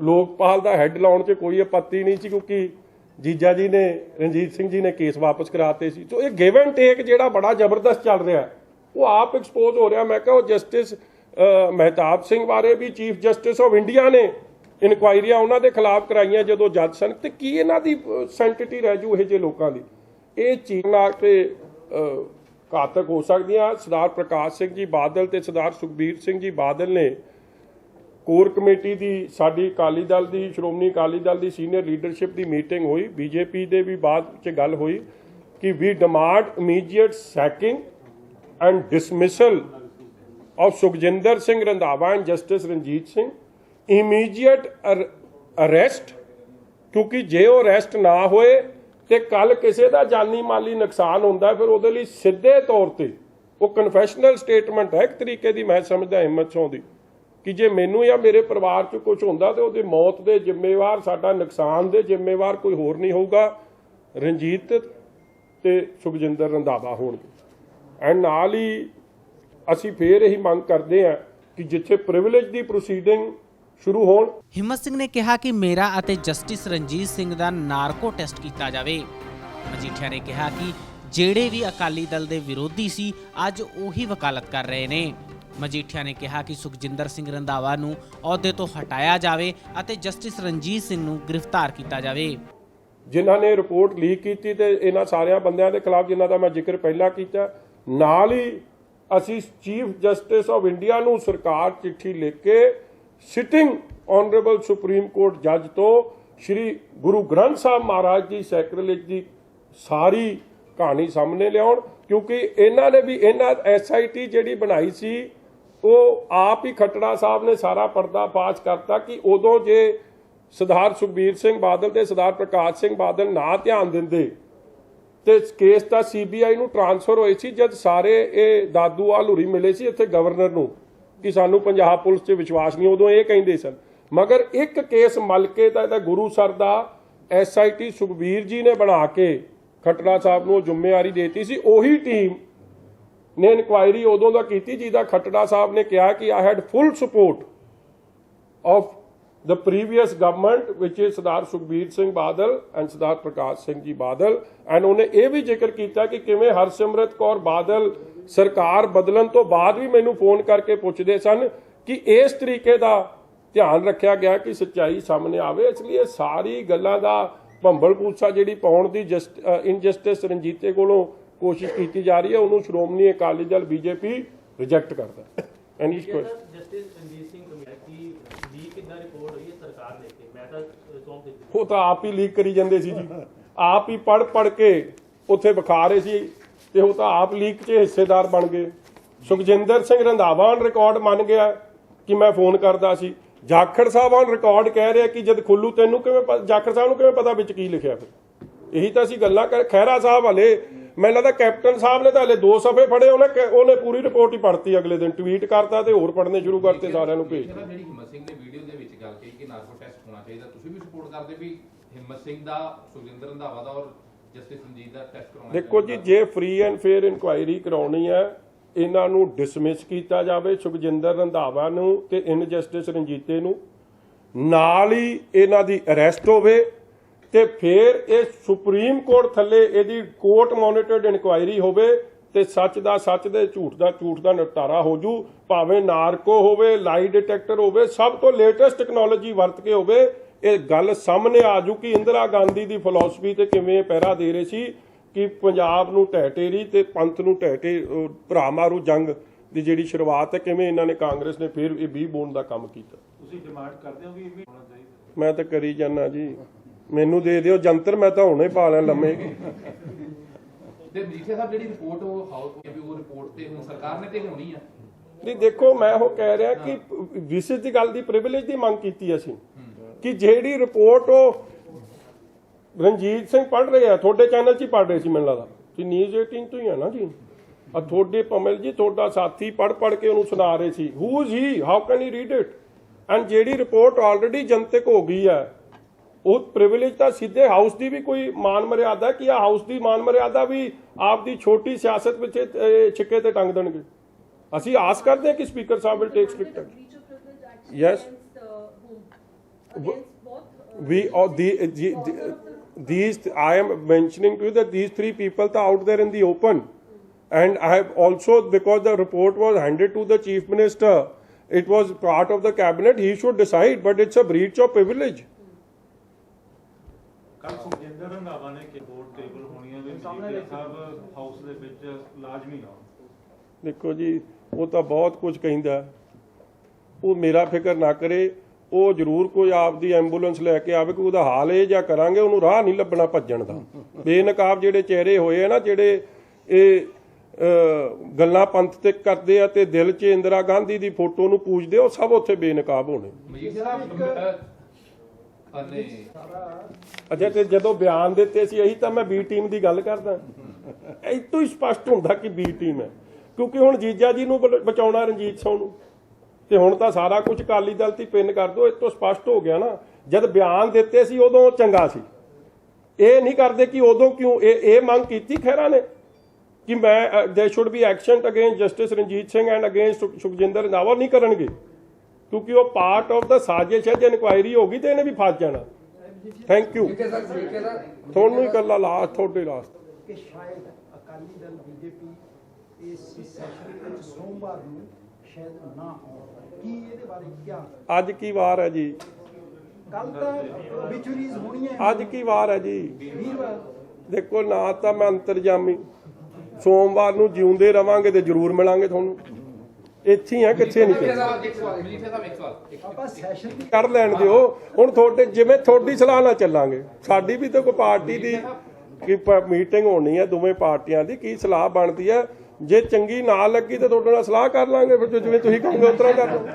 ਲੋਕਪਾਲ ਦਾ ਹੈੱਡ ਲਾਉਣ 'ਚ ਕੋਈ ਆਪੱਤੀ ਨਹੀਂ ਸੀ, ਕਿਉਂਕਿ ਜੀਜਾ ਜੀ ਨੇ, ਰਣਜੀਤ ਸਿੰਘ ਜੀ ਨੇ ਕੇਸ ਵਾਪਸ ਕਰਾਤੇ ਸੀ। ਸੋ ਇਹ ਗਿਵ ਐਂਡ ਟੇਕ ਜਿਹੜਾ ਬੜਾ ਜ਼ਬਰਦਸਤ ਚੱਲ ਰਿਹਾ, ਉਹ ਆਪ ਐਕਸਪੋਜ਼ ਹੋ ਰਿਹਾ। ਮੈਂ ਕਿਹਾ ਉਹ ਜਸਟਿਸ ਮਹਿਤਾਬ ਸਿੰਘ ਬਾਰੇ ਵੀ ਚੀਫ ਜਸਟਿਸ ਆਫ ਇੰਡੀਆ ਨੇ ਇਨਕੁਆਇਰੀਆਂ ਉਹਨਾਂ ਦੇ ਖਿਲਾਫ ਕਰਾਈਆਂ ਜਦੋਂ ਜੱਜ ਸਨ, ਤੇ ਕੀ ਇਹਨਾਂ ਦੀ ਸੈਂਟੀਟੀ ਰਹਿ ਜੂ ਇਹ ਜਿਹੇ ਲੋਕਾਂ ਦੀ? ਇਹ ਚੀਜ਼ ਨਾਲ ਤੇ ਘਾਤਕ ਹੋ ਸਕਦੀਆਂ। ਸਰਦਾਰ ਪ੍ਰਕਾਸ਼ ਸਿੰਘ ਜੀ ਬਾਦਲ ਤੇ ਸਰਦਾਰ ਸੁਖਬੀਰ ਸਿੰਘ ਜੀ ਬਾਦਲ ਨੇ ਕੋਰ ਕਮੇਟੀ ਦੀ, ਸਾਡੀ ਅਕਾਲੀ ਦਲ ਦੀ, ਸ਼੍ਰੋਮਣੀ ਅਕਾਲੀ ਦਲ ਦੀ ਸੀਨੀਅਰ ਲੀਡਰਸ਼ਿਪ ਦੀ ਮੀਟਿੰਗ ਹੋਈ, ਬੀਜੇਪੀ ਦੇ ਵੀ ਬਾਅਦ 'ਚ ਗੱਲ ਹੋਈ ਕਿ ਵੀ demand immediate sacking and dismissal of Sukhjinder Singh Randhawa and justice Ranjit Singh, immediate arrest, ਕਿਉਂਕਿ ਜੇ ਉਹ ਅਰੈਸਟ ਨਾ ਹੋਏ ਤੇ ਕੱਲ ਕਿਸੇ ਦਾ ਜਾਨੀ ਮਾਲੀ ਨੁਕਸਾਨ ਹੁੰਦਾ ਫਿਰ ਉਹਦੇ ਲਈ ਸਿੱਧੇ ਤੌਰ ਤੇ ਉਹ ਕਨਫੈਸ਼ਨਲ ਸਟੇਟਮੈਂਟ ਹੈ ਇੱਕ ਤਰੀਕੇ ਦੀ, ਮੈਂ ਸਮਝਦਾ ਹਿੰਮਤ ਸਿੰਘ ਦੀ, ਕਿ ਜੇ ਮੈਨੂੰ ਜਾਂ ਮੇਰੇ ਪਰਿਵਾਰ 'ਚ ਕੁਝ ਹੁੰਦਾ ਤੇ ਉਹਦੀ ਮੌਤ ਦੇ ਜ਼ਿੰਮੇਵਾਰ, ਸਾਡਾ ਨੁਕਸਾਨ ਦੇ ਜ਼ਿੰਮੇਵਾਰ ਕੋਈ ਹੋਰ ਨਹੀਂ ਹੋਊਗਾ, ਰਣਜੀਤ ਤੇ ਸੁਖਜਿੰਦਰ ਰੰਧਾਵਾ ਹੋਣਗੇ। ਐਂਡ ਨਾਲ ਹੀ ਅਸੀਂ ਫੇਰ ਇਹੀ ਮੰਗ ਕਰਦੇ ਹਾਂ ਕਿ ਜਿੱਥੇ ਪ੍ਰਿਵਿਲੇਜ ਦੀ ਪ੍ਰੋਸੀਡਿੰਗ ਸ਼ੁਰੂ ਹੋਣ। ਹਿੰਮਤ ਸਿੰਘ ਨੇ ਕਿਹਾ ਕਿ ਮੇਰਾ ਅਤੇ ਜਸਟਿਸ ਰਣਜੀਤ ਸਿੰਘ ਦਾ ਨਾਰਕੋ ਟੈਸਟ ਕੀਤਾ ਜਾਵੇ। ਮਜੀਠੀਆ ਨੇ ਕਿਹਾ ਕਿ ਜਿਹੜੇ ਵੀ ਅਕਾਲੀ ਦਲ ਦੇ ਵਿਰੋਧੀ ਸੀ ਅੱਜ ਉਹੀ ਵਕਾਲਤ ਕਰ ਰਹੇ ਨੇ। ਮਜੀਠੀਆ ਨੇ ਕਿਹਾ ਕਿ ਸੁਖਜਿੰਦਰ ਸਿੰਘ ਰੰਧਾਵਾ ਨੂੰ ਅਹੁਦੇ ਤੋਂ ਹਟਾਇਆ ਜਾਵੇ ਅਤੇ ਜਸਟਿਸ ਰਣਜੀਤ ਸਿੰਘ ਨੂੰ ਗ੍ਰਿਫਤਾਰ ਕੀਤਾ ਜਾਵੇ। ਜਿਨ੍ਹਾਂ ਨੇ ਰਿਪੋਰਟ ਲੀਕ ਕੀਤੀ ਤੇ ਇਹਨਾਂ ਸਾਰਿਆਂ ਬੰਦਿਆਂ ਦੇ ਖਿਲਾਫ ਜਿਨ੍ਹਾਂ ਦਾ ਮੈਂ ਜ਼ਿਕਰ ਪਹਿਲਾਂ ਕੀਤਾ, ਨਾਲ ਹੀ ਅਸੀਂ ਚੀਫ ਜਸਟਿਸ ਆਫ ਇੰਡੀਆ ਨੂੰ ਸਰਕਾਰ ਚਿੱਠੀ ਲਿਖ ਕੇ ਸਿਟਿੰਗ ਆਨਰੇਬਲ ਸੁਪਰੀਮ ਕੋਰਟ ਜੱਜ ਤੋਂ ਸ਼੍ਰੀ ਗੁਰੂ ਗ੍ਰੰਥ ਸਾਹਿਬ ਮਹਾਰਾਜ ਦੀ ਸੈਕਰੇਲੇਜ ਦੀ ਸਾਰੀ ਕਹਾਣੀ ਸਾਹਮਣੇ ਲਿਆਉਣ, ਕਿਉਂਕਿ ਇਹਨਾਂ ਨੇ ਵੀ SIT ਜਿਹੜੀ ਬਣਾਈ ਸੀ ਉਹ ਆਪ ਹੀ ਖੱਟੜਾ ਸਾਹਿਬ ਨੇ ਸਾਰਾ ਪਰਦਾਫਾਸ਼ ਕਰਤਾ ਕਿ ਉਦੋਂ ਜੇ ਸਰਦਾਰ ਸੁਖਬੀਰ ਸਿੰਘ ਬਾਦਲ ਤੇ ਸਰਦਾਰ ਪ੍ਰਕਾਸ਼ ਸਿੰਘ ਬਾਦਲ ਨਾ ਧਿਆਨ ਦਿੰਦੇ ਤੇ ਕੇਸ ਤਾਂ CBI ਨੂੰ ਟ੍ਰਾਂਸਫਰ ਹੋਏ ਸੀ ਜਦ ਸਾਰੇ ਇਹ ਦਾਦੂ ਹਲੂਰੀ ਮਿਲੇ ਸੀ ਇੱਥੇ ਗਵਰਨਰ ਨੂੰ ਕਿ ਸਾਨੂੰ ਪੰਜਾਬ ਪੁਲਿਸ 'ਚ ਵਿਸ਼ਵਾਸ ਨਹੀਂ, ਉਦੋਂ ਇਹ ਕਹਿੰਦੇ ਸਨ। ਮਗਰ ਇੱਕ ਕੇਸ ਮਲ ਕੇ ਤਾਂ ਇਹਦਾ ਗੁਰੂ ਸਰ ਦਾ SIT ਸੁਖਬੀਰ ਜੀ ਨੇ ਬਣਾ ਕੇ ਖੱਟੜਾ ਸਾਹਿਬ ਨੂੰ ਜ਼ਿੰਮੇਵਾਰੀ ਦੇਤੀ ਸੀ। ਉਹੀ ਟੀਮ ਨੇ ਇਨਕੁਆਇਰੀ ਉਦੋਂ ਦਾ ਕੀਤੀ ਜਿਹਦਾ ਖੱਟੜਾ ਸਾਹਿਬ ਨੇ ਕਿਹਾ ਕਿ I had full support of the previous government which is Sardar Sukhbir Singh Badal and Sardar Prakash Singh ji Badal. And ਉਹਨੇ ਇਹ ਵੀ ਜ਼ਿਕਰ ਕੀਤਾ ਕਿ ਕਿਵੇਂ ਹਰਸਿਮਰਤ ਕੌਰ ਬਾਦਲ ਸਰਕਾਰ ਬਦਲਣ ਤੋਂ ਬਾਅਦ ਵੀ ਮੈਨੂੰ ਫੋਨ ਕਰਕੇ ਪੁੱਛਦੇ ਸਨ ਕਿ ਇਸ ਤਰੀਕੇ ਦਾ ਧਿਆਨ ਰੱਖਿਆ ਗਿਆ ਕਿ ਸੱਚਾਈ ਸਾਹਮਣੇ ਆਵੇ। ਇਸ ਲਈ ਇਹ ਸਾਰੀ ਗੱਲਾਂ ਦਾ ਭੰਬਲ ਪੂਸਾ ਜਿਹੜੀ ਪਾਉਣ ਦੀ ਇਨਜਸਟਿਸ ਰਣਜੀਤੇ ਕੋਲੋਂ ਕੋਸ਼ਿਸ਼ ਕੀਤੀ ਜਾ ਰਹੀ ਹੈ, ਉਹਨੂੰ ਸ਼੍ਰੋਮਣੀ ਅਕਾਲੀ ਦਲ BJP ਰਿਜੈਕਟ ਕਰਦਾ। Any justice Ranjit Singh committee leak ਕਿੱਦਾਂ ਰਿਪੋਰਟ ਹੋਈ ਹੈ ਸਰਕਾਰ ਦੇ ਕੇ, ਮੈਂ ਤਾਂ ਸੌਂਪ ਦਿੱਤੀ। ਉਹ ਤਾਂ ਆਪ ਹੀ ਲੀਕ ਕਰੀ ਜਾਂਦੇ ਸੀ ਜੀ, ਆਪ ਹੀ ਪੜ੍ਹ ਕੇ ਉੱਥੇ ਵਿਖਾ ਰਹੇ ਸੀ ਤੇ ਉਹ ਤਾਂ ਆਪ ਲੀਕ 'ਚ ਹਿੱਸੇਦਾਰ ਬਣ ਗਏ। ਸੁਖਜਿੰਦਰ ਸਿੰਘ ਰੰਧਾਵਾ ਔਨ ਰਿਕਾਰਡ ਮੰਨ ਗਿਆ ਕਿ ਮੈਂ ਫੋਨ ਕਰਦਾ ਸੀ। ਜਾਖੜ ਸਾਹਿਬ ਔਨ ਰਿਕਾਰਡ ਕਹਿ ਰਿਹਾ ਕਿ ਜਦ ਖੁੱਲੂ ਤੈਨੂੰ ਕਿਵੇਂ ਜਾਖੜ ਸਾਹਿਬ ਨੂੰ ਕਿਵੇਂ ਪਤਾ ਵਿੱਚ ਕੀ ਲਿਖਿਆ? ਫਿਰ ਇਹੀ ਤਾਂ ਅਸੀਂ ਗੱਲਾਂ ਕਰ। ਖਹਿਰਾ ਸਾਹਿਬ ਹਲੇ ਮੈਨੂੰ ਲੱਗਦਾ ਕੈਪਟਨ ਸਾਹਿਬ ਨੇ ਤਾਂ ਹਲੇ 2 ਸਫ਼ੇ ਫੜੇ, ਉਹਨੇ ਪੂਰੀ ਰਿਪੋਰਟ ਹੀ ਪੜ੍ਹਤੀ, ਅਗਲੇ ਦਿਨ ਟਵੀਟ ਕਰਤਾ ਤੇ ਹੋਰ ਪੜ੍ਹਨੇ ਸ਼ੁਰੂ ਕਰਤੇ ਸਾਰਿਆਂ ਨੂੰ ਭੇਜ। ਜਿਹੜੀ ਹਿੰਮਤ ਸਿੰਘ ਨੇ ਵੀਡੀਓ ਦੇ ਵਿੱਚ ਗੱਲ ਕਹੀ ਕਿ ਨਾਰਕੋ ਟੈਸਟ ਹੋਣਾ ਚਾਹੀਦਾ, ਤੁਸੀਂ ਵੀ ਸਪੋਰਟ ਕਰਦੇ ਵੀ ਹਿੰਮਤ ਸਿੰਘ ਦਾ, ਸੁਖਜਿੰਦਰ ਰੰਧਾਵਾ ਦਾ ਔਰ ਜਸਟਿਸ ਰਣਜੀਤ ਦਾ ਟੈਸਟ ਕਰਾਉਣਾ? ਦੇਖੋ ਜੀ, ਜੇ ਫ੍ਰੀ ਐਂਡ ਫੇਅਰ ਇਨਕੁਆਇਰੀ ਕਰਾਉਣੀ ਹੈ ਇਹਨਾਂ ਨੂੰ ਡਿਸਮਿਸ ਕੀਤਾ ਜਾਵੇ, ਸੁਖਜਿੰਦਰ ਰੰਧਾਵਾ ਨੂੰ ਤੇ ਇਨਜਸਟਿਸ ਰਣਜੀਤੇ ਨੂੰ, ਨਾਲ ਹੀ ਇਹਨਾਂ ਦੀ ਅਰੈਸਟ ਹੋਵੇ ਤੇ ਫਿਰ ਇਹ ਸੁਪਰੀਮ ਕੋਰਟ ਥੱਲੇ ਇਹਦੀ ਕੋਰਟ ਮੋਨੀਟਰਡ ਇਨਕੁਆਇਰੀ ਹੋਵੇ ਤੇ ਸੱਚ ਦਾ ਸੱਚ ਤੇ ਝੂਠ ਦਾ ਨਿਪਟਾਰਾ ਹੋ ਜੂ। ਭਾਵੇਂ ਨਾਰਕੋ ਹੋਵੇ, ਲਾਈ ਡਿਟੈਕਟਰ ਹੋਵੇ, ਸਭ ਤੋਂ ਲੇਟੈਸਟ ਟੈਕਨੋਲੋਜੀ ਵਰਤ ਕੇ ਹੋਵੇ। ਇਹ ਗੱਲ ਸਾਹਮਣੇ ਆ ਜੂ ਕਿ ਇੰਦਰਾ ਗਾਂਧੀ ਦੀ ਫਿਲਾਸਫੀ ਤੇ ਕਿਵੇਂ ਪਹਿਰਾ ਦੇ ਰਹੇ ਸੀ ਕਿ ਪੰਜਾਬ ਨੂੰ ਢਹਿ ਢੇਰੀ ਤੇ ਪੰਥ ਨੂੰ ਭਰਾ ਮਾਰੂ ਜੰਗ ਦੀ ਜਿਹੜੀ ਸ਼ੁਰੂਆਤ ਹੈ, ਕਿਵੇਂ ਇਹਨਾਂ ਨੇ ਕਾਂਗਰਸ ਨੇ ਫਿਰ ਇਹ 20 ਬੋਨ ਦਾ ਕੰਮ ਕੀਤਾ। ਤੁਸੀਂ ਡਿਮਾਂਡ ਕਰਦੇ ਹੋ ਕਿ ਇਹ ਵੀ ਹੋਣਾ ਚਾਹੀਦਾ? ਮੈਂ ਤਾਂ ਕਰੀ ਜਾਂਦਾ ਜੀ, ਮੈਨੂੰ ਦੇ ਦਿਓ ਜੰਤਰ, ਮੈਂ ਤਾਂ ਹੁਣੇ ਪਾ ਲੈਣ ਲੰਮੇ। ਤੇ ਮਜੀਠੀਆ ਸਾਹਿਬ ਜਿਹੜੀ ਰਿਪੋਰਟ ਉਹ ਹਾਊਸ ਵੀ ਉਹ ਰਿਪੋਰਟ ਤੇ ਹੁਣ ਸਰਕਾਰ ਨੇ ਤੇ ਹੋਣੀ ਆ। ਨਹੀਂ ਦੇਖੋ, ਮੈਂ ਉਹ ਕਹਿ ਰਿਹਾ ਕਿ ਵਿਸ਼ੇ ਦੀ ਗੱਲ ਦੀ ਪ੍ਰਿਵਿਲੇਜ ਦੀ ਮੰਗ ਕੀਤੀ ਅਸੀਂ ਕਿ ਜਿਹੜੀ ਰਿਪੋਰਟ ਉਹ ਰਣਜੀਤ ਸਿੰਘ ਪੜ੍ਹ ਰਹੇ ਆ, ਤੁਹਾਡੇ ਚੈਨਲ 'ਚ ਹੀ ਪੜ੍ਹ ਰਹੇ ਸੀ ਮੈਨੂੰ ਲੱਗਦਾ ਕਿ ਨਿਊਜ਼ 18 ਤੋਂ ਹੀ ਹੈ ਨਾ ਜੀ, ਆ ਤੁਹਾਡੇ ਪਮਲ ਜੀ ਤੁਹਾਡਾ ਸਾਥੀ ਪੜ੍ਹ ਕੇ ਉਹਨੂੰ ਸੁਣਾ ਰਹੇ ਸੀ। Who is he, how can he read it? And ਜਿਹੜੀ ਰਿਪੋਰਟ ਆਲਰੇਡੀ ਜਨਤਕ ਹੋ ਗਈ ਹੈ, ਉਹ ਪ੍ਰਿਵਿਲੇਜ ਤਾਂ ਸਿੱਧੇ ਹਾਊਸ ਦੀ ਵੀ ਕੋਈ ਮਾਨ ਮਰਿਆਦਾ ਕਿ ਆ ਹਾਊਸ ਦੀ ਮਾਨ ਮਰਿਆਦਾ ਵੀ ਆਪਦੀ ਛੋਟੀ ਸਿਆਸਤ ਵਿੱਚ ਛਿੱਕੇ ਤੇ ਟੰਗ ਦੇਣਗੇ। ਅਸੀਂ ਆਸ ਕਰਦੇ ਹਾਂ ਕਿ speaker Sahib will take strict action. Yes, these I am mentioning to you that these 3 people are out there in the open, and I have also, because the report was handed to the chief minister, it was part of the cabinet, he should decide, but it's a breach of privilege. ਕੱਲ ਸੁਖਜਿੰਦਰ ਰੰਧਾਵਾ ਨੇ ਕਿ board table ਹੋਣੀ ਹੈ ਵੀ ਮਜੀਠੀਆ ਸਾਹਿਬ house ਦੇ ਵਿੱਚ ਲਾਜ਼ਮੀ ਨਾ ਦੇਖੋ ਜੀ, ਉਹ ਤਾਂ ਬਹੁਤ ਕੁਝ ਕਹਿੰਦਾ, ਉਹ ਮੇਰਾ ਫਿਕਰ ਨਾ ਕਰੇ। ਉਹ ਜ਼ਰੂਰ ਕੋਈ ਆਪਦੀ ਐਂਬੂਲੈਂਸ ਲੈ ਕੇ ਆਵੇ, ਕੋਈ ਉਹਦਾ ਹਾਲ ਇਹ ਜਾਂ ਕਰਾਂਗੇ, ਉਹਨੂੰ ਰਾਹ ਨਹੀਂ ਲੱਭਣਾ ਭੱਜਣ ਦਾ। ਬੇਨਕਾਬ ਜਿਹੜੇ ਚਿਹਰੇ ਹੋਏ ਆ ਨਾ, ਜਿਹੜੇ ਇਹ ਗੱਲਾਂ ਪੰਥ ਤੇ ਕਰਦੇ ਆ ਤੇ ਦਿਲ 'ਚ ਇੰਦਰਾ ਗਾਂਧੀ ਦੀ ਫੋਟੋ ਨੂੰ ਪੂਜਦੇ, ਉਹ ਸਭ ਉੱਥੇ ਬੇਨਕਾਬ ਹੋਣੇ। ਅੱਛਾ, ਤੇ ਜਦੋਂ ਬਿਆਨ ਦਿੱਤੇ ਸੀ ਇਹੀ ਤਾਂ ਮੈਂ ਬੀ ਟੀਮ ਦੀ ਗੱਲ ਕਰਦਾ, ਇਹ ਤੋਂ ਹੀ ਸਪਸ਼ਟ ਹੁੰਦਾ ਕਿ ਬੀ ਟੀਮ ਹੈ, ਕਿਉਂਕਿ ਹੁਣ ਜੀਜਾ ਜੀ ਨੂੰ ਬਚਾਉਣਾ ਰਣਜੀਤ ਸਿੰਘ ਨੂੰ, ਤੇ ਹੁਣ ਤਾਂ ਸਾਰਾ ਕੁਝ ਅਕਾਲੀ ਦਲ ਤੇ ਪਿੰਨ ਕਰ ਦੋ। ਇਹ ਤੋਂ ਸਪਸ਼ਟ ਹੋ ਗਿਆ ਨਾ, ਜਦ ਬਿਆਨ ਦਿੱਤੇ ਸੀ ਉਦੋਂ ਚੰਗਾ ਸੀ। ਇਹ ਨਹੀਂ ਕਰਦੇ ਕਿ ਉਦੋਂ ਕਿਉਂ ਇਹ ਮੰਗ ਕੀਤੀ ਖਹਿਰਾ ਨੇ ਕਿ ਮੈਂ there should be action against justice Ranjit Singh and against Sukhjinder Randhawa, नहीं करनगे क्योंकि वो पार्ट ऑफ द साजिश है। जो इनक्वायरी होगी तो इन्हें भी फस जाना। Thank you. थोनू ही गल्ला लास्ट थोड़े लास्ट कि शायद अकाली दल बीजेपी इस सैशन ਵਿੱਚ ਸੋਮਵਾਰ ਨੂੰ ਸ਼ਾयਦ ਨਾ ਹੋ, ਕੀ ਇਹਦੇ ਬਾਰੇ ਕੀ? ਅੱਜ ਕੀ ਵਾਰ ਹੈ ਜੀ? ਕੱਲ ਤਾਂ ਵਿਚੁਰੀਜ਼ ਹੋਣੀਆਂ, ਅੱਜ ਕੀ ਵਾਰ ਹੈ ਜੀ? ਵੀਰਵਾਰ। ਦੇਖੋ, ਨਾ ਤਾਂ ਮੈਂ ਅੰਤਰਜਾਮੀ, ਸੋਮਵਾਰ ਨੂੰ ਜਿਉਂਦੇ ਰਵਾਂਗੇ ਤੇ ਜ਼ਰੂਰ ਮਿਲਾਂਗੇ ਤੁਹਾਨੂੰ। ਇੱਥੇ ਹੀ ਆ, ਕਿੱਥੇ ਨਹੀਂ ਆਪਾਂ ਸੈਸ਼ਨ ਦੀ ਕਰ ਲੈਣ ਦਿਓ। ਹੁਣ ਤੁਹਾਡੇ ਜਿਵੇਂ ਤੁਹਾਡੀ ਸਲਾਹ ਨਾਲ ਚੱਲਾਂਗੇ, ਸਾਡੀ ਵੀ ਤਾਂ ਕੋਈ ਪਾਰਟੀ ਦੀ ਕੀ ਮੀਟਿੰਗ ਹੋਣੀ ਹੈ, ਦੋਵੇਂ ਪਾਰਟੀਆਂ ਦੀ ਕੀ ਸਲਾਹ ਬਣਦੀ ਹੈ। ਜੇ ਚੰਗੀ ਨਾ ਲੱਗੀ ਤਾਂ ਤੁਹਾਡੇ ਨਾਲ ਸਲਾਹ ਕਰ ਲਾਂਗੇ, ਫਿਰ ਜਿਵੇਂ ਤੁਸੀਂ ਕਹੋਗੇ ਉਸ ਤਰ੍ਹਾਂ ਕਰ ਲਾਂਗੇ।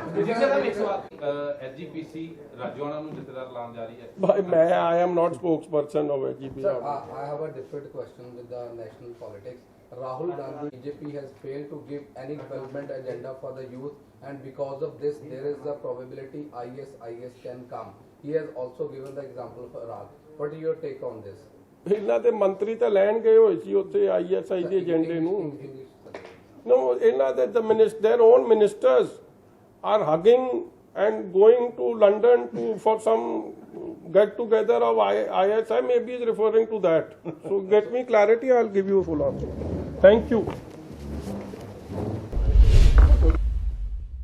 ਐਸਜੀਪੀਸੀ ਰਾਜੋਆਣਾ ਨੂੰ ਜਥੇਦਾਰ ਐਲਾਨ ਜਾਰੀ ਹੈ। ਭਾਈ ਮੈਂ I am not spokesperson of AGP. Sir, I have a different question with the national politics. Rahul Gandhi, BJP has failed to give any development agenda for the youth, and because of this, there is the probability IS can come. He has also given the example of Iraq. What is your take on this? ਇਹਨਾਂ ਦੇ ਮੰਤਰੀ ਤਾਂ ਲੈਣ ਗਏ ਹੋਏ ਸੀ ਉੱਥੇ ISI ਦੇ ਏਜੰਡੇ ਨੂੰ। No, ਇਹਨਾਂ ਦੇ their own ministers are hugging and going to London for some get together of ISI. Maybe is referring to that. So get me clarity. I'll give you a full answer. Thank you.